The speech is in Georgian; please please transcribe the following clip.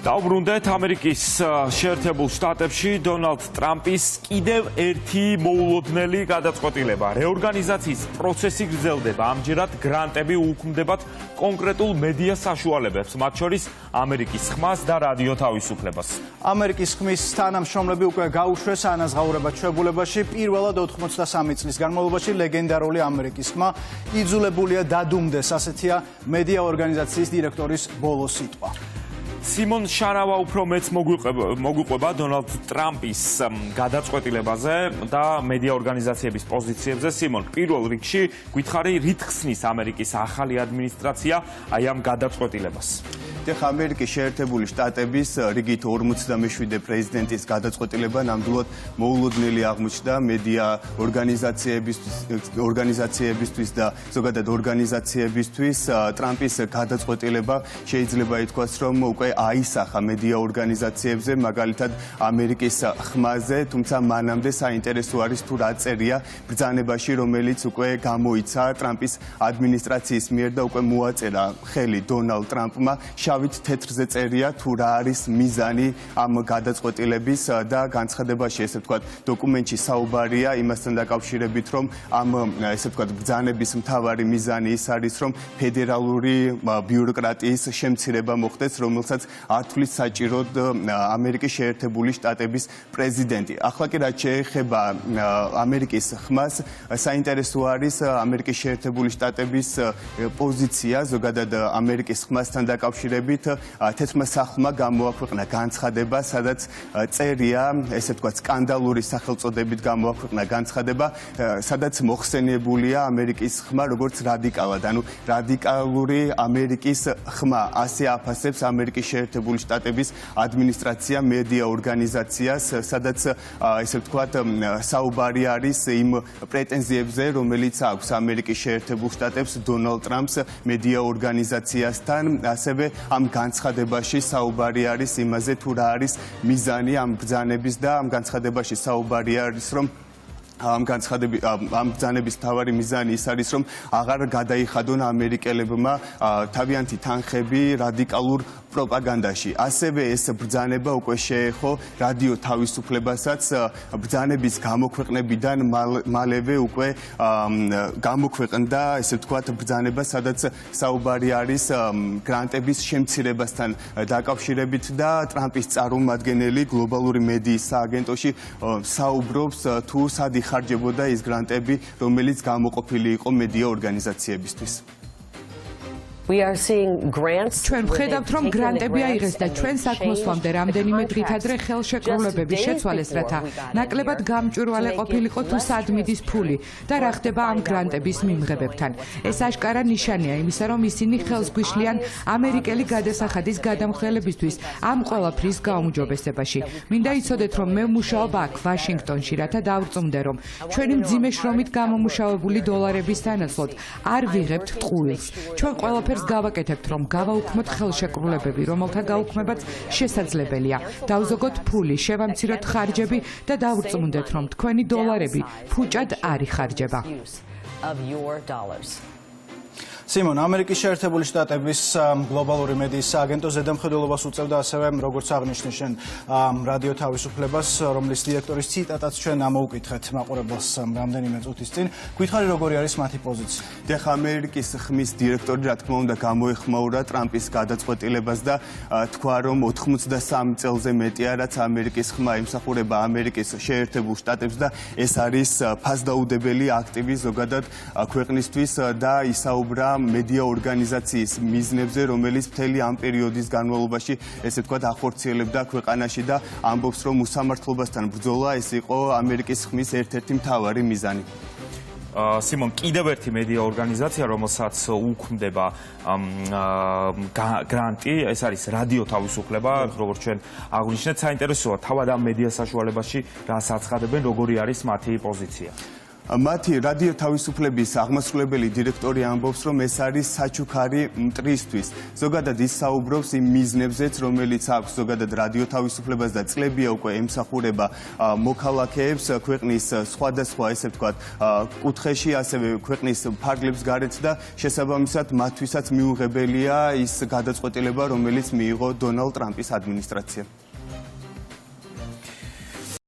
დავბრუნდეთ ამერიკის შეერთებულ შტატებში დონალდ ტრამპის კიდევ ერთი მოულოდნელი გადაწყვეტილება. რეორგანიზაციის პროცესი გრძელდება. ამჯერად გრანტები უქმდებათ კონკრეტულ მედია საშუალებებს, მათ შორის ამერიკის ხმას და რადიო თავისუფლებას. ამერიკის ხმის თანამშრომლები უკვე გაუშვეს ანაზღაურებად ჩვეულებაში. პირველად 83 წლის განმავლობაში ლეგენდარული ამერიკის ხმა იძულებულია დადუმდეს, ასეთია მედია ორგანიზაციის დირექტორის ბოლო სიტყვა. სიმონ შანავა უფრო მეც მოგვიყვება დონალდ ტრამპის გადაწყვეტილებაზე და მედია ორგანიზაციების პოზიციებზე. სიმონ, პირველ რიგში გითხარი, რით ხსნის ამერიკის ახალი ადმინისტრაცია აი ამ გადაწყვეტილებას? ამერიკის შეერთებული შტატების რიგით 47 პრეზიდენტის გადაწყვეტილება ნამდვილად მოულოდნელი აღმოჩნდა მედია ორგანიზაციებისთვის და ზოგადად ორგანიზაციებისთვის. ტრამპის გადაწყვეტილება შეიძლება ითქვას, რომ უკვე აისახა მედია ორგანიზაციებზე, მაგალითად ამერიკის ხმაზე, თუმცა მანამდე საინტერესო არის თუ რა წერია ბრძანებაში, რომელიც უკვე გამოიცა ტრამპის ადმინისტრაციის მიერ და უკვე მოაწერა ხელი დონალდ ტრამპმა. შავით თეთრზე წერია თუ რა არის მიზანი ამ გადაწყვეტილების და განცხადებაში, ესე ვთქვათ, დოკუმენტში საუბარია იმასთან დაკავშირებით, რომ ამ ესე ვთქვათ ბრძანების მთავარი მიზანი ის არის, რომ ფედერალური ბიუროკრატიის შემცირება მოხდეს, რომელსაც ართვლის საჭიროდ ამერიკის შეერთებული შტატების პრეზიდენტი. ახლა კი რაც შეეხება ამერიკის ხმას, საინტერესო არის ამერიკის შეერთებული შტატების პოზიცია ზოგადად ამერიკის ხმასთან დაკავშირებით. თეთრმა სახლმა გამოაქვეყნა განცხადება, სადაც წერია, ესე ვთქვათ, სკანდალური სახელწოდებით გამოაქვეყნა განცხადება, სადაც მოხსენებულია ამერიკის ხმა როგორც რადიკალად, ანუ რადიკალური ამერიკის ხმა. ასე აფასებს ამერიკის შეერთებული შტატების ადმინისტრაცია მედია ორგანიზაციას, სადაც ესე ვთქვათ, საუბარი არის იმ პრეტენზიებზე, რომელიც აქვს ამერიკის შეერთებულ შტატებს დონალდ ტრამპს მედია ორგანიზაციასთან. ასევე ამ განცხადებაში საუბარი არის იმაზე, თუ რა არის მიზანი ამ ბრძანების და ამ განცხადებაში საუბარი არის, რომ ამ ბრძანების მთავარი მიზანი ის არის, რომ აღარ გადაიხადონ ამერიკელებმა თავიანთი თანხები რადიკალურ პროპაგანდაში. ასევე ეს ბრძანება უკვე შეეხო რადიო თავისუფლებასაც. ბრძანების გამოქვეყნებიდან მალევე უკვე გამოქვეყნდა, ესე ვთქვათ, ბრძანება, სადაც საუბარი არის გრანტების შემცირებასთან დაკავშირებით და ტრამპის წარმომადგენელი გლობალური მედიის სააგენტოში საუბრობს თუ სად იხარჯებოდა ის გრანტები, რომელიც გამოყოფილი იყო მედია ორგანიზაციებისთვის. ჩვენ ვხედავთ, რომ გრანტები აიღეს და ჩვენ საქმოსვამდე რამდენიმე დღით ადრე ხელშეკრულებების შეცვალეს, რათა ნაკლებად გამჭვირვალე ყოფილიყო თუ სად მიდის ფული და რა ხდება ამ გრანტების მიმღებებთან. ეს აშკარა ნიშანია იმისა, რომ ისინი ხელს გვიშლიან ამერიკელი გადასახადის გადამხდელებისთვის ამ ყველაფრის გაუმჯობესებაში. მინდა იცოდეთ, რომ მე ვმუშაობ აქ ვაშინგტონში, რათა დავრწმუნდე, რომ ჩვენი მძიმე შრომით გამომუშავებული დოლარების სანაცვლოდ არ ვიღებთ ტყუილს. ჩვენ ყველაფერს გავაკეთებთ, რომ გავაუქმოთ ხელშეკრულებები, რომელთა გაუქმებაც შესაძლებელია. დავზოგოთ ფული, შევამციროთ ხარჯები და დავრწმუნდეთ, რომ თქვენი დოლარები ფუჭად არ იხარჯება. სიმონ, ამერიკის შეერთებული შტატების გლობალური მედიის სააგენტო ზედამხედველობას უწევდა ასევე, როგორც აღნიშნე შენ, რადიო თავისუფლებას, რომლის დირექტორის ციტატაც ჩვენ ამოუკითხეთ მაყურებელს რამდენიმე წუთის წინ. გითხარი, როგორი არის მათი პოზიცია? ამერიკის ხმის დირექტორი, რა თქმა უნდა, გამოეხმაურა ტრამპის გადაწყვეტილებას და თქვა, რომ 83 წელზე მეტია, რაც ამერიკის ხმა იმსახურება ამერიკის შეერთებულ შტატებს და ეს არის ფასდაუდებელი აქტივი ზოგადად ქვეყნისთვის და ისაუბრა მედია ორგანიზაციის მიზნებზე, რომელიც მთელი ამ პერიოდის განმავლობაში, ესე ვთქვათ, ახორციელებდა ქვეყანაში და ამბობს, რომ უსამართლობასთან ბრძოლა ეს იყო ამერიკის ხმის ერთ-ერთი მთავარი მიზანი. სიმონ, კიდევ ერთი მედია ორგანიზაცია, რომელსაც უქმდება გრანტი, ეს არის რადიო თავისუფლება, როგორც ჩვენ აღვნიშნეთ, საინტერესოა თავად ამ მედია საშუალებაში რას აცხადებენ, როგორი არის მათი პოზიცია? მათი რადიო თავისუფლების აღმასრულებელი დირექტორი ამბობს, რომ ეს არის საჩუქარი მტრისთვის. ზოგადად ის საუბრობს იმ მიზნებზეც, რომელიც აქვს ზოგადად რადიო თავისუფლებას და წლებია უკვე ემსახურება მოქალაქეებს ქვეყნის სხვადასხვა, ესე ვთქვათ, კუთხეში, ასევე ქვეყნის ფარგლებს გარეთ და შესაბამისად მათთვისაც მიუღებელია ის გადაწყვეტილება, რომელიც მიიღო დონალდ ტრამპის ადმინისტრაციამ.